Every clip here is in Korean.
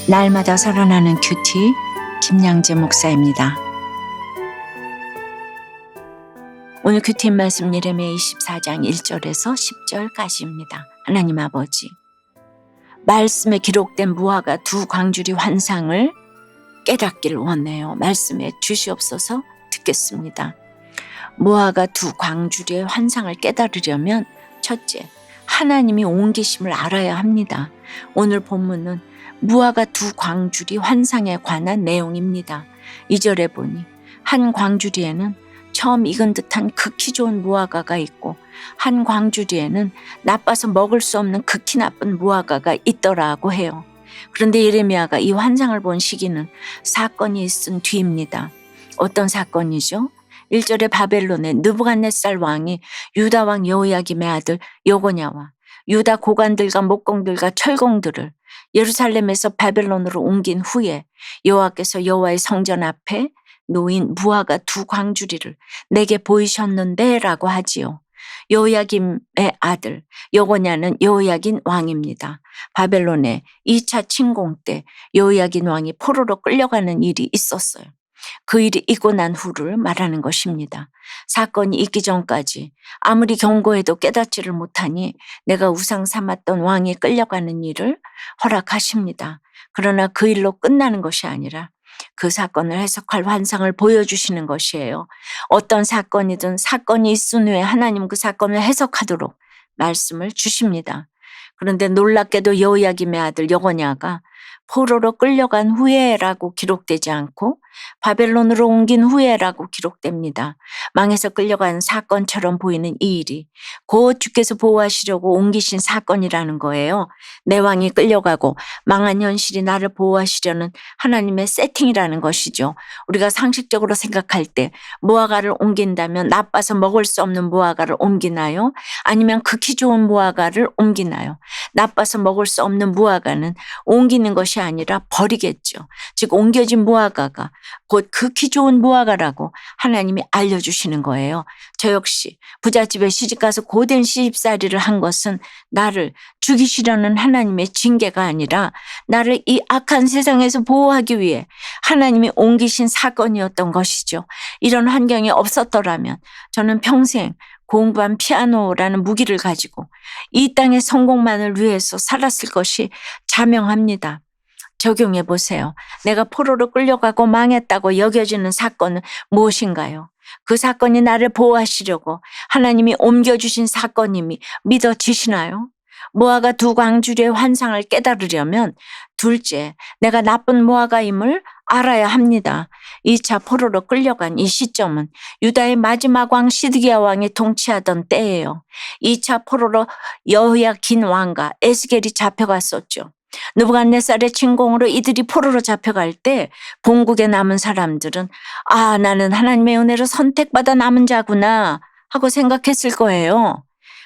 날마다 살아나는 큐티 김양재 목사입니다. 오늘 큐티 말씀 예레미야 24장 1절에서 10절까지입니다. 하나님 아버지, 말씀에 기록된 무화과 두 광주리 환상을 깨닫기를 원해요. 말씀에 주시옵소서. 듣겠습니다. 무화과 두 광주리의 환상을 깨달으려면 첫째, 하나님이 온 계심을 알아야 합니다. 오늘 본문은 무화과 두 광주리 환상에 관한 내용입니다. 2절에 보니 한 광주리에는 처음 익은 듯한 극히 좋은 무화과가 있고 한 광주리에는 나빠서 먹을 수 없는 극히 나쁜 무화과가 있더라고 해요. 그런데 예레미야가 이 환상을 본 시기는 사건이 있은 뒤입니다. 어떤 사건이죠? 1절에 바벨론의 느부갓네살 왕이 유다 왕 여호야김의 아들 여고냐와 유다 고관들과 목공들과 철공들을 예루살렘에서 바벨론으로 옮긴 후에 여호와께서 여호와의 성전 앞에 놓인 무화과 두 광주리를 내게 보이셨는데 라고 하지요. 여호야김의 아들 여고냐는 여호야긴 왕입니다. 바벨론의 2차 침공 때 여호야긴 왕이 포로로 끌려가는 일이 있었어요. 그 일이 있고 난 후를 말하는 것입니다. 사건이 있기 전까지 아무리 경고해도 깨닫지를 못하니 내가 우상 삼았던 왕이 끌려가는 일을 허락하십니다. 그러나 그 일로 끝나는 것이 아니라 그 사건을 해석할 환상을 보여주시는 것이에요. 어떤 사건이든 사건이 있은 후에 하나님 그 사건을 해석하도록 말씀을 주십니다. 그런데 놀랍게도 여호야김의 아들 여고냐가 포로로 끌려간 후에라고 기록되지 않고 바벨론으로 옮긴 후에라고 기록됩니다. 망해서 끌려간 사건처럼 보이는 이 일이 곧 주께서 보호하시려고 옮기신 사건이라는 거예요. 내 왕이 끌려가고 망한 현실이 나를 보호하시려는 하나님의 세팅이라는 것이죠. 우리가 상식적으로 생각할 때 무화과를 옮긴다면 나빠서 먹을 수 없는 무화과를 옮기나요? 아니면 극히 좋은 무화과를 옮기나요? 나빠서 먹을 수 없는 무화과는 옮기는 것이 아니라 버리겠죠. 즉 옮겨진 무화과가 곧 극히 좋은 무화과라고 하나님이 알려주시는 거예요. 저 역시 부잣집에 시집가서 고된 시집살이를 한 것은 나를 죽이시려는 하나님의 징계가 아니라 나를 이 악한 세상에서 보호하기 위해 하나님이 옮기신 사건이었던 것이죠. 이런 환경이 없었더라면 저는 평생 공부한 피아노라는 무기를 가지고 이 땅의 성공만을 위해서 살았을 것이 자명합니다. 적용해 보세요. 내가 포로로 끌려가고 망했다고 여겨지는 사건은 무엇인가요? 그 사건이 나를 보호하시려고 하나님이 옮겨주신 사건임이 믿어지시나요? 무화과 두 광주리의 환상을 깨달으려면 둘째, 내가 나쁜 무화과임을 알아야 합니다. 2차 포로로 끌려간 이 시점은 유다의 마지막 왕 시드기야 왕이 통치하던 때예요. 2차 포로로 여호야긴 왕과 에스겔이 잡혀갔었죠. 느부갓네살의 침공으로 이들이 포로로 잡혀갈 때 본국에 남은 사람들은 아, 나는 하나님의 은혜로 선택받아 남은 자구나 하고 생각했을 거예요.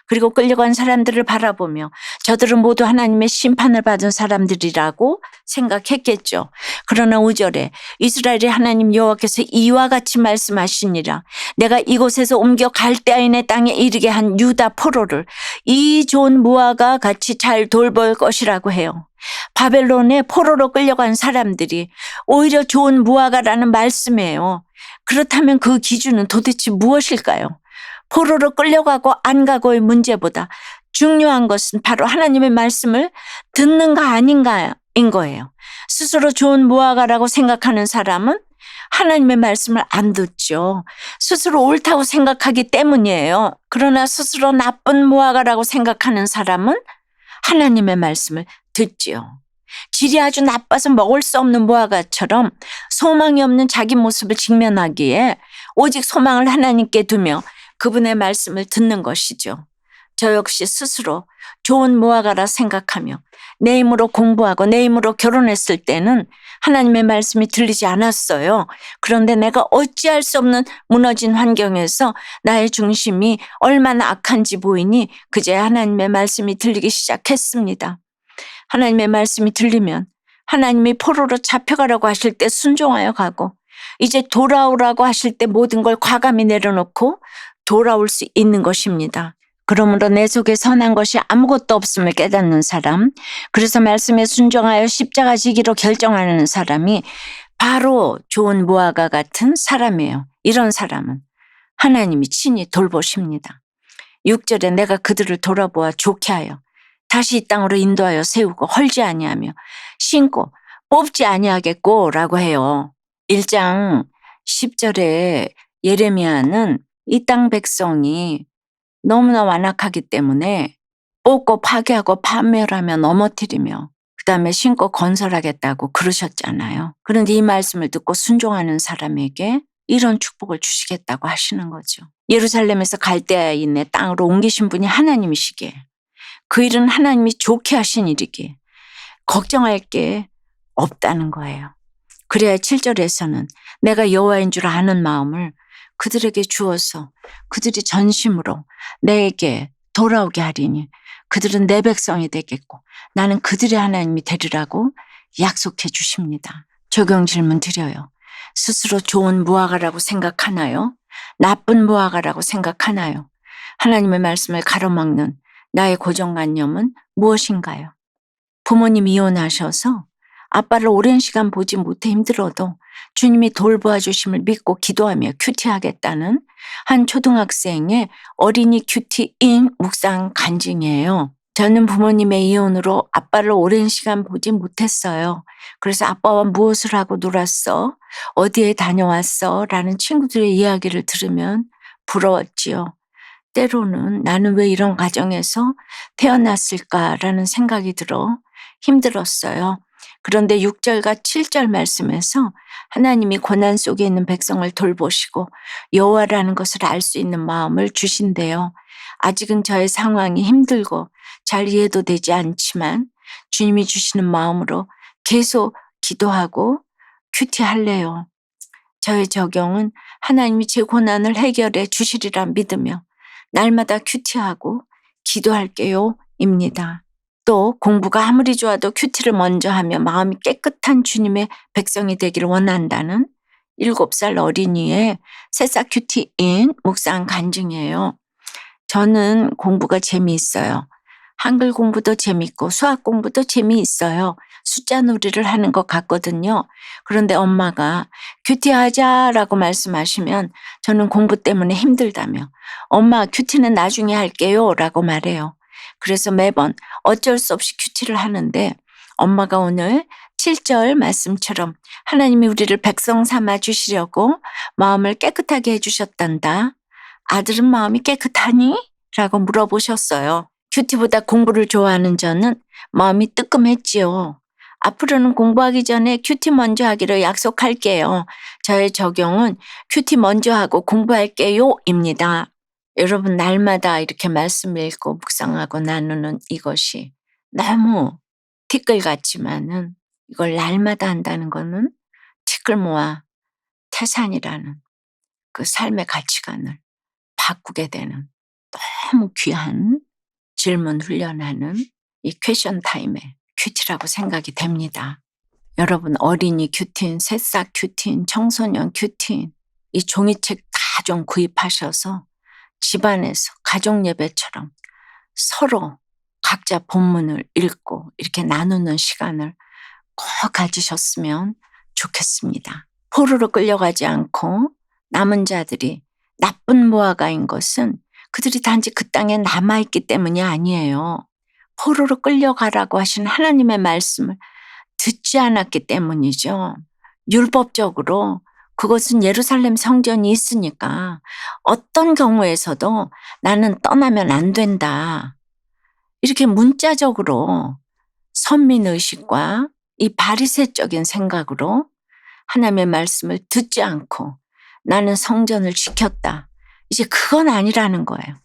그리고 끌려간 사람들을 바라보며 저들은 모두 하나님의 심판을 받은 사람들이라고 생각했겠죠. 그러나 5절에 이스라엘의 하나님 여호와께서 이와 같이 말씀하시니라. 내가 이곳에서 옮겨 갈대아인의 땅에 이르게 한 유다 포로를 이 좋은 무화과 같이 잘 돌볼 것이라고 해요. 바벨론에 포로로 끌려간 사람들이 오히려 좋은 무화과라는 말씀이에요. 그렇다면 그 기준은 도대체 무엇일까요? 포로로 끌려가고 안 가고의 문제보다 중요한 것은 바로 하나님의 말씀을 듣는가 아닌가인 거예요. 스스로 좋은 무화과라고 생각하는 사람은 하나님의 말씀을 안 듣죠. 스스로 옳다고 생각하기 때문이에요. 그러나 스스로 나쁜 무화과라고 생각하는 사람은 하나님의 말씀을 듣지요. 질이 아주 나빠서 먹을 수 없는 무화과처럼 소망이 없는 자기 모습을 직면하기에 오직 소망을 하나님께 두며 그분의 말씀을 듣는 것이죠. 저 역시 스스로 좋은 무화과라 생각하며 내 힘으로 공부하고 내 힘으로 결혼했을 때는 하나님의 말씀이 들리지 않았어요. 그런데 내가 어찌할 수 없는 무너진 환경에서 나의 중심이 얼마나 악한지 보이니 그제야 하나님의 말씀이 들리기 시작했습니다. 하나님의 말씀이 들리면 하나님이 포로로 잡혀가라고 하실 때 순종하여 가고 이제 돌아오라고 하실 때 모든 걸 과감히 내려놓고 돌아올 수 있는 것입니다. 그러므로 내 속에 선한 것이 아무것도 없음을 깨닫는 사람, 그래서 말씀에 순종하여 십자가 지기로 결정하는 사람이 바로 좋은 무화과 같은 사람이에요. 이런 사람은 하나님이 친히 돌보십니다. 6절에 내가 그들을 돌아보아 좋게 하여 다시 이 땅으로 인도하여 세우고 헐지 아니하며 신고 뽑지 아니하겠고 라고 해요. 1장 10절에 예레미야는 이 땅 백성이 너무나 완악하기 때문에 뽑고 파괴하고 파멸하며 넘어뜨리며 그다음에 신고 건설하겠다고 그러셨잖아요. 그런데 이 말씀을 듣고 순종하는 사람에게 이런 축복을 주시겠다고 하시는 거죠. 예루살렘에서 갈대아인의 땅으로 옮기신 분이 하나님이시기에 그 일은 하나님이 좋게 하신 일이기에 걱정할 게 없다는 거예요. 그래야 7절에서는 내가 여호와인 줄 아는 마음을 그들에게 주어서 그들이 전심으로 내게 돌아오게 하리니 그들은 내 백성이 되겠고 나는 그들의 하나님이 되리라고 약속해 주십니다. 적용 질문 드려요. 스스로 좋은 무화과라고 생각하나요? 나쁜 무화과라고 생각하나요? 하나님의 말씀을 가로막는 나의 고정관념은 무엇인가요? 부모님이 이혼하셔서 아빠를 오랜 시간 보지 못해 힘들어도 주님이 돌보아 주심을 믿고 기도하며 큐티하겠다는 한 초등학생의 어린이 큐티인 묵상 간증이에요. 저는 부모님의 이혼으로 아빠를 오랜 시간 보지 못했어요. 그래서 아빠와 무엇을 하고 놀았어? 어디에 다녀왔어? 라는 친구들의 이야기를 들으면 부러웠지요. 때로는 나는 왜 이런 가정에서 태어났을까라는 생각이 들어 힘들었어요. 그런데 6절과 7절 말씀에서 하나님이 고난 속에 있는 백성을 돌보시고 여호와라는 것을 알 수 있는 마음을 주신대요. 아직은 저의 상황이 힘들고 잘 이해도 되지 않지만 주님이 주시는 마음으로 계속 기도하고 큐티할래요. 저의 적용은 하나님이 제 고난을 해결해 주시리라 믿으며 날마다 큐티하고 기도할게요 입니다. 또 공부가 아무리 좋아도 큐티를 먼저 하며 마음이 깨끗한 주님의 백성이 되기를 원한다는 7살 어린이의 새싹 큐티인 묵상 간증이에요. 저는 공부가 재미있어요. 한글 공부도 재밌고 수학 공부도 재미있어요. 숫자 놀이를 하는 것 같거든요. 그런데 엄마가 큐티하자라고 말씀하시면 저는 공부 때문에 힘들다며 엄마 큐티는 나중에 할게요 라고 말해요. 그래서 매번 어쩔 수 없이 큐티를 하는데 엄마가 오늘 7절 말씀처럼 하나님이 우리를 백성 삼아 주시려고 마음을 깨끗하게 해주셨단다. 아들은 마음이 깨끗하니? 라고 물어보셨어요. 큐티보다 공부를 좋아하는 저는 마음이 뜨끔했지요. 앞으로는 공부하기 전에 큐티 먼저 하기로 약속할게요. 저의 적용은 큐티 먼저 하고 공부할게요 입니다. 여러분 날마다 이렇게 말씀 읽고 묵상하고 나누는 이것이 너무 티끌 같지만은 이걸 날마다 한다는 거는 티끌모아 태산이라는 그 삶의 가치관을 바꾸게 되는 너무 귀한 질문 훈련하는 이 퀘션 타임의 큐티라고 생각이 됩니다. 여러분 어린이 큐티인, 새싹 큐티인, 청소년 큐티인 이 종이책 다 좀 구입하셔서 집안에서 가족 예배처럼 서로 각자 본문을 읽고 이렇게 나누는 시간을 꼭 가지셨으면 좋겠습니다. 포로로 끌려가지 않고 남은 자들이 나쁜 무화과인 것은 그들이 단지 그 땅에 남아있기 때문이 아니에요. 포로로 끌려가라고 하신 하나님의 말씀을 듣지 않았기 때문이죠. 율법적으로 그것은 예루살렘 성전이 있으니까 어떤 경우에서도 나는 떠나면 안 된다. 이렇게 문자적으로 선민의식과 이 바리새적인 생각으로 하나님의 말씀을 듣지 않고 나는 성전을 지켰다. 이제 그건 아니라는 거예요.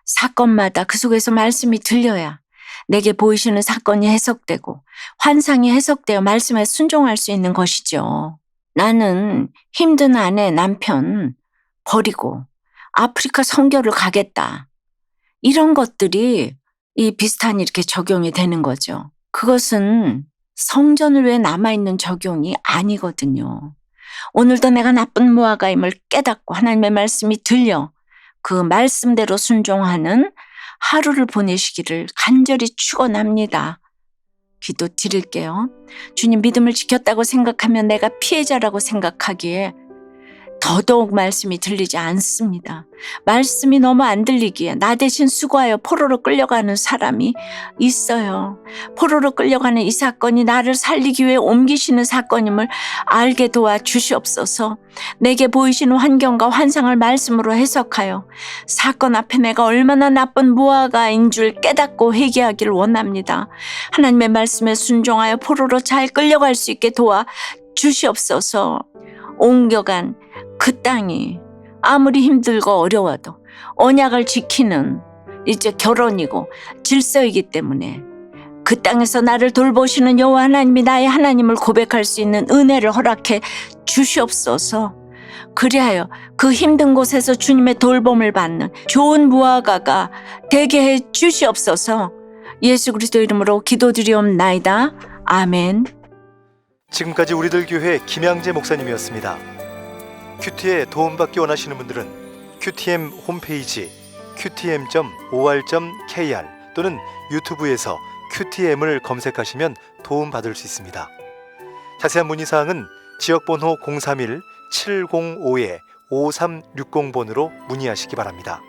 사건마다 그 속에서 말씀이 들려야 내게 보이시는 사건이 해석되고 환상이 해석되어 말씀에 순종할 수 있는 것이죠. 나는 힘든 아내 남편 버리고 아프리카 선교를 가겠다. 이런 것들이 이 비슷한 이렇게 적용이 되는 거죠. 그것은 성전을 위해 남아있는 적용이 아니거든요. 오늘도 내가 나쁜 무화과임을 깨닫고 하나님의 말씀이 들려 그 말씀대로 순종하는 하루를 보내시기를 간절히 축원합니다. 기도 드릴게요. 주님, 믿음을 지켰다고 생각하면 내가 피해자라고 생각하기에 더더욱 말씀이 들리지 않습니다. 말씀이 너무 안 들리기에 나 대신 수고하여 포로로 끌려가는 사람이 있어요. 포로로 끌려가는 이 사건이 나를 살리기 위해 옮기시는 사건임을 알게 도와 주시옵소서. 내게 보이시는 환경과 환상을 말씀으로 해석하여 사건 앞에 내가 얼마나 나쁜 무화과인 줄 깨닫고 회개하기를 원합니다. 하나님의 말씀에 순종하여 포로로 잘 끌려갈 수 있게 도와 주시옵소서. 옮겨간 그 땅이 아무리 힘들고 어려워도 언약을 지키는 이제 결혼이고 질서이기 때문에 그 땅에서 나를 돌보시는 여호와 하나님이 나의 하나님을 고백할 수 있는 은혜를 허락해 주시옵소서. 그리하여 그 힘든 곳에서 주님의 돌봄을 받는 좋은 무화과가 되게 해 주시옵소서. 예수 그리스도 이름으로 기도드리옵나이다. 아멘. 지금까지 우리들 교회 김양재 목사님이었습니다. 큐티에 도움받기 원하시는 분들은 QTM 홈페이지 qtm.or.kr 또는 유튜브에서 QTM을 검색하시면 도움받을 수 있습니다. 자세한 문의사항은 지역번호 031-705-5360번으로 문의하시기 바랍니다.